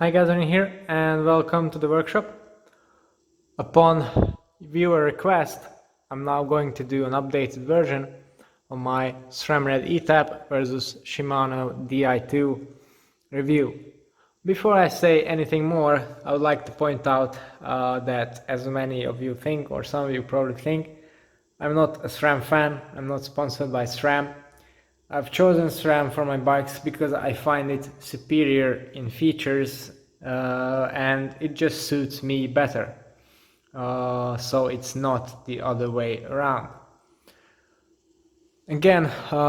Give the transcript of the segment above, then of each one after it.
Hi guys, I'm here and welcome to the workshop. Upon viewer request, I'm now going to do an updated version of my Sram eTap versus Shimano Di2 review. Before I say anything more, I would like to point out that as many of you think, or some of you probably think, I'm not a Sram fan, I'm not sponsored by Sram. I've chosen Sram for my bikes because I find it superior in features and it just suits me better. So it's not the other way around. Again,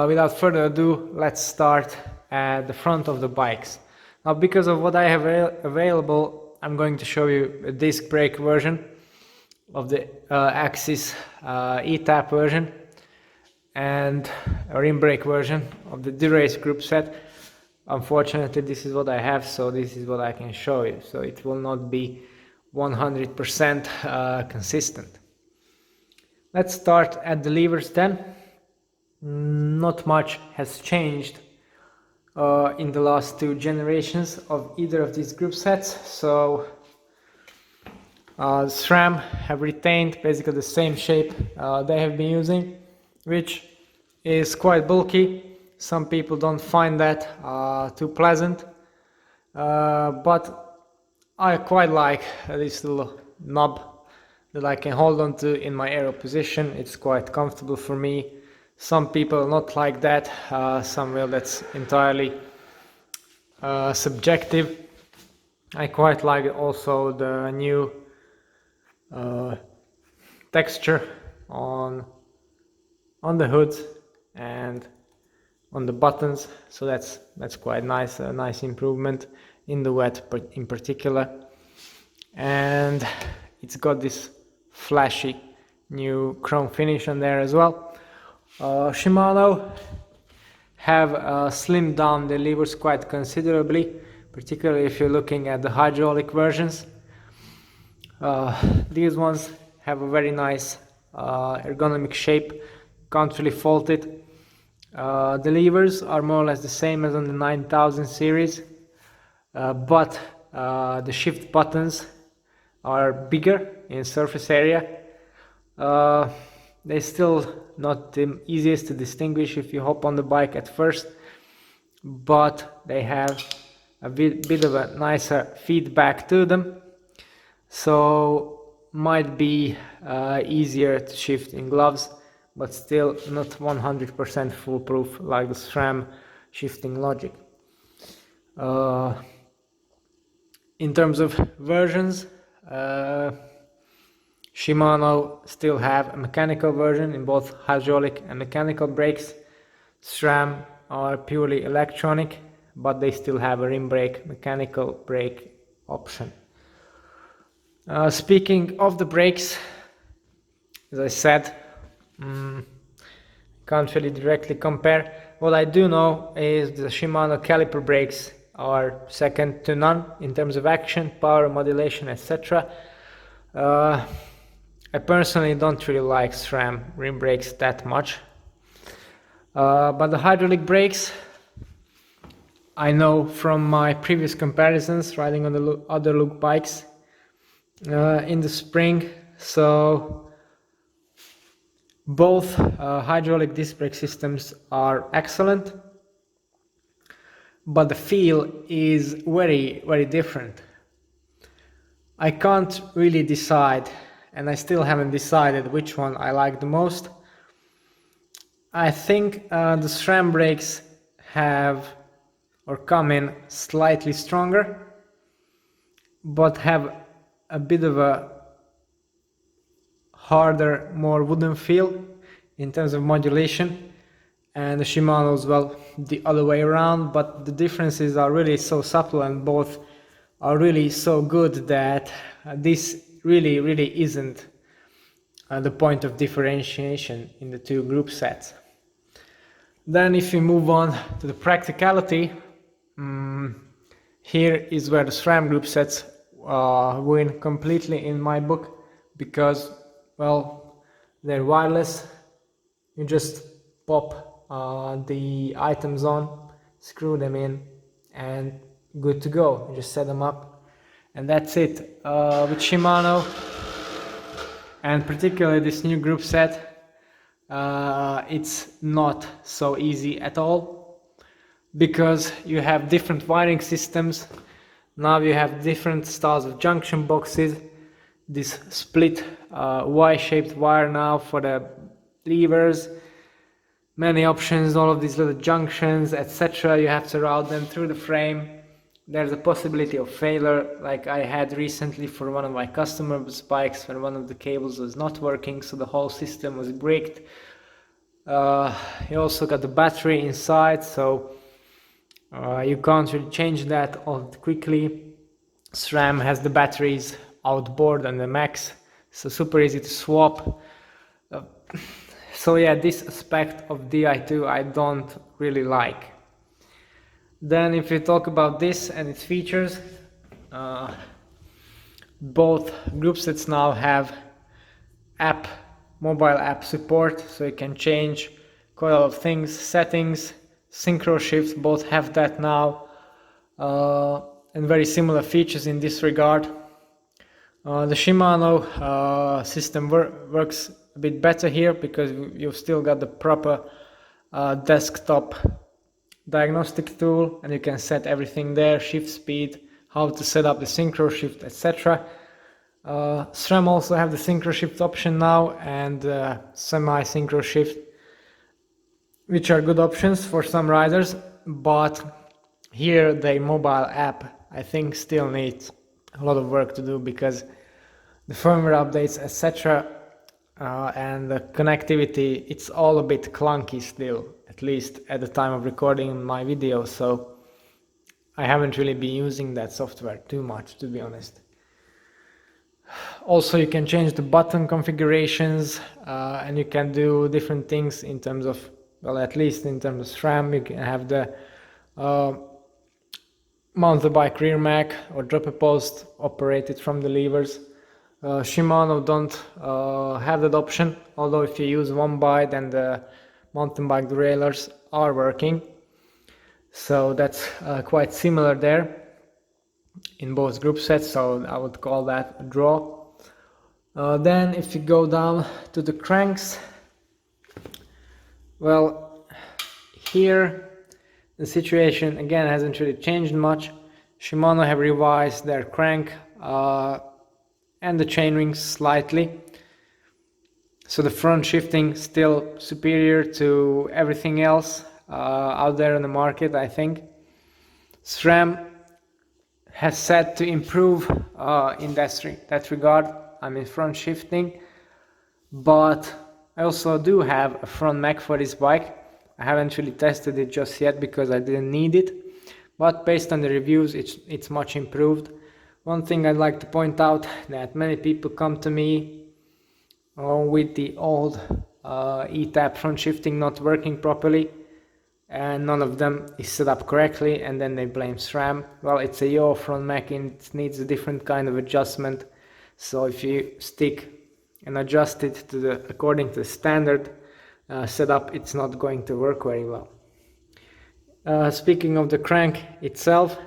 without further ado, let's start at the front of the bikes. Now, because of what I have available, I'm going to show you a disc brake version of the AXS eTap version and a rim brake version of the D-Race group set. Unfortunately, this is what I have, so this is what I can show you. So it will not be 100% consistent. Let's start at the levers then. Not much has changed in the last two generations of either of these group sets. So SRAM have retained basically the same shape they have been using, which is quite bulky. Some people don't find that too pleasant, but I quite like this little knob that I can hold on to in my aero position. It's quite comfortable for me. Some people not like that, some will. That's entirely subjective. I quite like also the new texture on the hood and on the buttons, so that's quite nice, a nice improvement in the wet in particular. And it's got this flashy new chrome finish on there as well. Shimano have slimmed down the levers quite considerably, particularly if you're looking at the hydraulic versions. These ones have a very nice ergonomic shape, can't really fault it. The levers are more or less the same as on the 9000 series, but the shift buttons are bigger in surface area. They're still not the easiest to distinguish if you hop on the bike at first, but they have a bit of a nicer feedback to them, so might be easier to shift in gloves, but still not 100% foolproof like the SRAM shifting logic. In terms of versions, Shimano still have a mechanical version in both hydraulic and mechanical brakes. SRAM are purely electronic, but they still have a rim brake, mechanical brake option. Speaking of the brakes, as I said, can't really directly compare. What I do know is the Shimano caliper brakes are second to none in terms of action, power, modulation, etc. I personally don't really like SRAM rim brakes that much, but the hydraulic brakes, I know from my previous comparisons riding on the other Look bikes in the spring. So both hydraulic disc brake systems are excellent, but the feel is very, very different. I can't really decide, and I still haven't decided which one I like the most. I think the SRAM brakes have or come in slightly stronger, but have a bit of a harder, more wooden feel in terms of modulation, and the Shimano's, well, the other way around, but the differences are really so subtle and both are really so good that this really isn't the point of differentiation in the two group sets. Then if we move on to the practicality, here is where the SRAM group sets win completely in my book, because, well, they're wireless. You just pop the items on, screw them in, and good to go. You just set them up, and that's it. With Shimano, and particularly this new group set, it's not so easy at all, because you have different wiring systems. Now you have different styles of junction boxes, this split Y-shaped wire now for the levers, many options, all of these little junctions, etc. You have to route them through the frame. There's a possibility of failure, like I had recently for one of my customer bikes, when one of the cables was not working, so the whole system was bricked. You also got the battery inside, so you can't really change that all quickly. Sram has the batteries outboard and the max, so super easy to swap. So yeah, this aspect of Di2 I don't really like. Then if we talk about this and its features, both group sets now have mobile app support, so you can change quite a lot of things, settings, synchro shifts, both have that now, and very similar features in this regard. The Shimano system works a bit better here, because you've still got the proper desktop diagnostic tool, and you can set everything there, shift speed, how to set up the synchro shift, etc. Sram also have the synchro shift option now, and semi-synchro shift, which are good options for some riders, but here the mobile app I think still needs a lot of work to do, because the firmware updates, etc., and the connectivity, it's all a bit clunky still, at least at the time of recording my video, so I haven't really been using that software too much, to be honest. Also, you can change the button configurations, and you can do different things in terms of, well, at least in terms of SRAM. You can have the mount the bike rear mag or drop a post operated from the levers. Shimano don't have that option, although if you use one by, then the mountain bike derailleurs are working, so that's quite similar there in both group sets, so I would call that a draw. Then if you go down to the cranks, well, here the situation again hasn't really changed much. Shimano have revised their crank and the chainring slightly, so the front shifting still superior to everything else out there in the market, I think. SRAM has said to improve in that regard, I mean front shifting, but I also do have a front mag for this bike. I haven't really tested it just yet because I didn't need it, but based on the reviews it's much improved. One thing I'd like to point out, that many people come to me with the old eTap front shifting not working properly, and none of them is set up correctly, and then they blame SRAM. Well, it's a yaw front mag and it needs a different kind of adjustment, so if you stick and adjust it to according to the standard setup, it's not going to work very well. Speaking of the crank itself,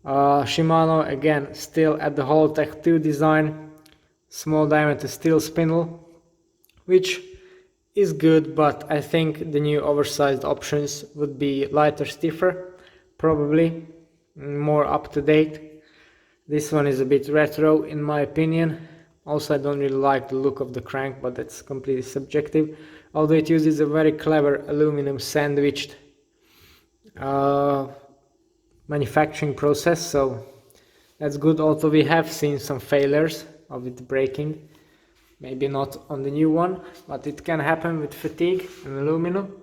Shimano again still at the Holotech 2 design, small diameter steel spindle, which is good, but I think the new oversized options would be lighter, stiffer, probably more up to date. This one is a bit retro in my opinion. Also, I don't really like the look of the crank, but that's completely subjective, although it uses a very clever aluminum sandwiched manufacturing process, so that's good. Although we have seen some failures of it breaking, maybe not on the new one, but it can happen with fatigue and aluminum.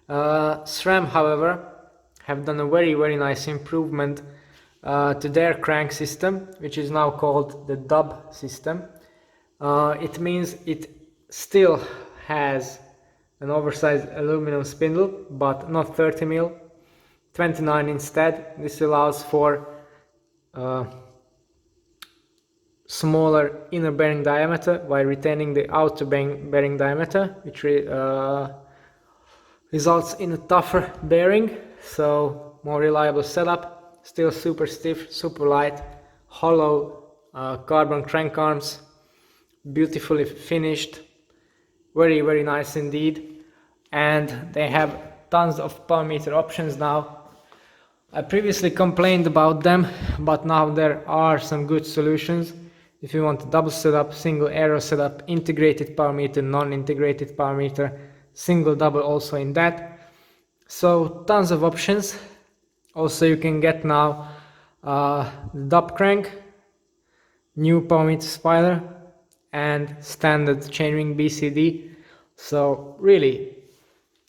SRAM, however, have done a very nice improvement to their crank system, which is now called the dub system. It means it still has an oversized aluminum spindle, but not 30 mm, 29 instead. This allows for smaller inner bearing diameter while retaining the outer bearing diameter, which results in a tougher bearing, so more reliable setup. still super stiff, super light, hollow carbon crank arms, beautifully finished, very nice indeed. And they have tons of power meter options now. I previously complained about them, but now there are some good solutions. If you want a double setup, single arrow setup, integrated power meter, non-integrated power meter, single double also in that. So tons of options. Also you can get now the dub crank, new power meter spider, and standard chainring BCD. So really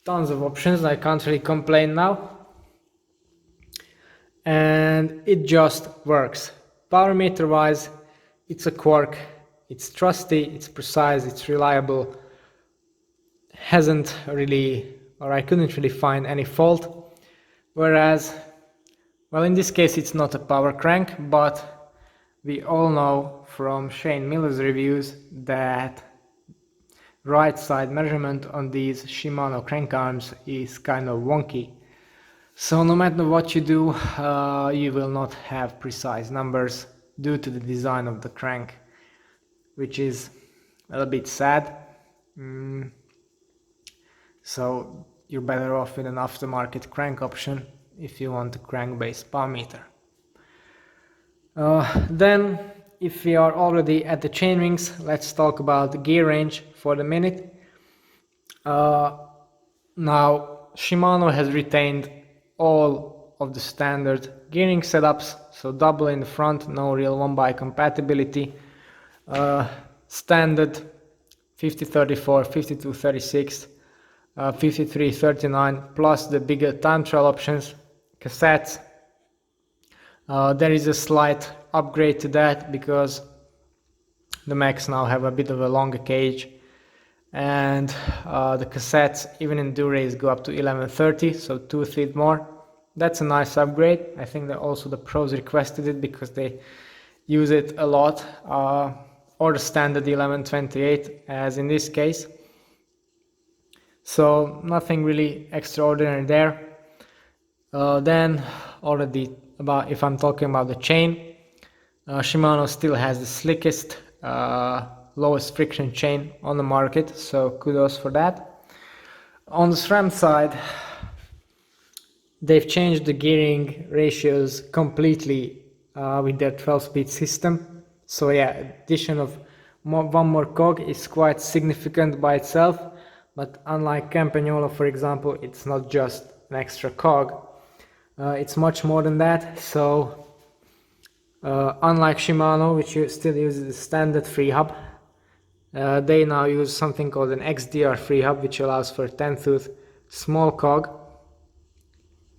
tons of options. I can't really complain now. And it just works. Power meter wise, it's a Quark, it's trusty, it's precise, it's reliable, hasn't really, or I couldn't really find any fault. Whereas, well, in this case it's not a power crank, but we all know from Shane Miller's reviews that right side measurement on these Shimano crank arms is kind of wonky. So no matter what you do, you will not have precise numbers due to the design of the crank, which is a little bit sad. So you're better off with an aftermarket crank option if you want a crank-based power meter. Then, if we are already at the chain rings, let's talk about the gear range for the minute. Now, Shimano has retained all of the standard gearing setups, so double in the front, no real 1x compatibility, standard 50-34, 52-36, 53-39, plus the bigger time trial options, cassettes. There is a slight upgrade to that because the Macs now have a bit of a longer cage, and the cassettes even in Durays go up to 1130, so 2 feet more. That's a nice upgrade. I think that also the pros requested it because they use it a lot, or the standard 1128 as in this case. So nothing really extraordinary there. Then already about, if I'm talking about the chain, Shimano still has the slickest, lowest friction chain on the market, so kudos for that. On the SRAM side, they've changed the gearing ratios completely with their 12-speed system. So yeah, addition of one more cog is quite significant by itself, but unlike Campagnolo, for example, it's not just an extra cog. It's much more than that. So unlike Shimano, which still uses the standard free hub, they now use something called an XDR free hub, which allows for a 10-tooth small cog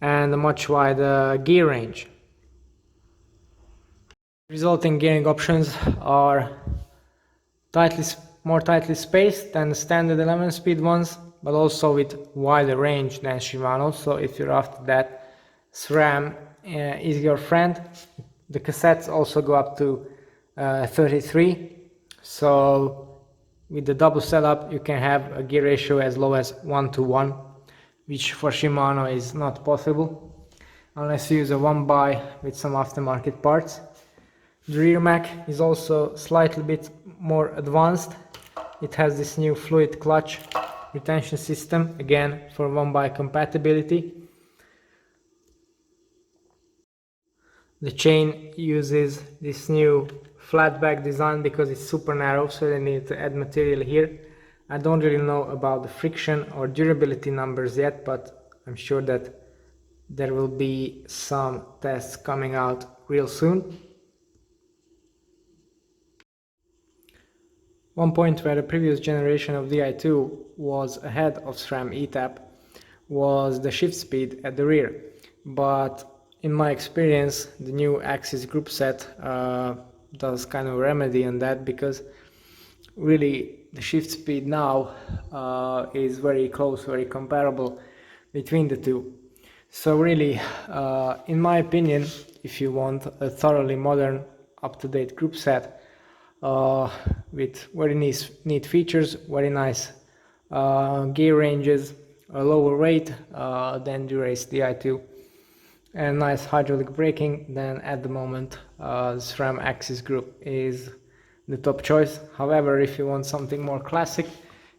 and a much wider gear range. Resulting gearing options are more tightly spaced than the standard 11-speed ones, but also with wider range than Shimano. So if you're after that, SRAM is your friend. The cassettes also go up to 33. So with the double setup, you can have a gear ratio as low as 1:1, which for Shimano is not possible unless you use a 1x with some aftermarket parts. The rear Mac is also slightly bit more advanced. It has this new fluid clutch retention system, again for 1x compatibility. The chain uses this new flat back design because it's super narrow, so they need to add material here. I don't really know about the friction or durability numbers yet, but I'm sure that there will be some tests coming out real soon. One point where the previous generation of Di2 was ahead of SRAM eTap was the shift speed at the rear, but in my experience the new AXS group set does kind of remedy on that, because really the shift speed now is very close, very comparable between the two. So really, in my opinion, if you want a thoroughly modern, up-to-date group set with very neat features, very nice gear ranges, a lower weight than Durace Di2, and nice hydraulic braking, then at the moment the Sram AXS group is the top choice. However, if you want something more classic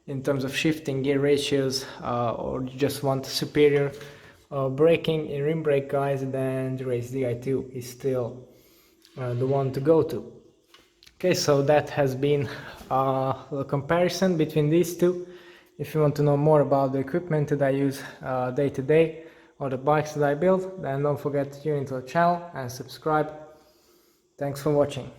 in terms of shifting gear ratios, or you just want superior braking in rim brake guys, then the Race Di2 is still the one to go to. Okay, so that has been the comparison between these two. If you want to know more about the equipment that I use day to day or the bikes that I build, then don't forget to tune into the channel and subscribe. Thanks for watching.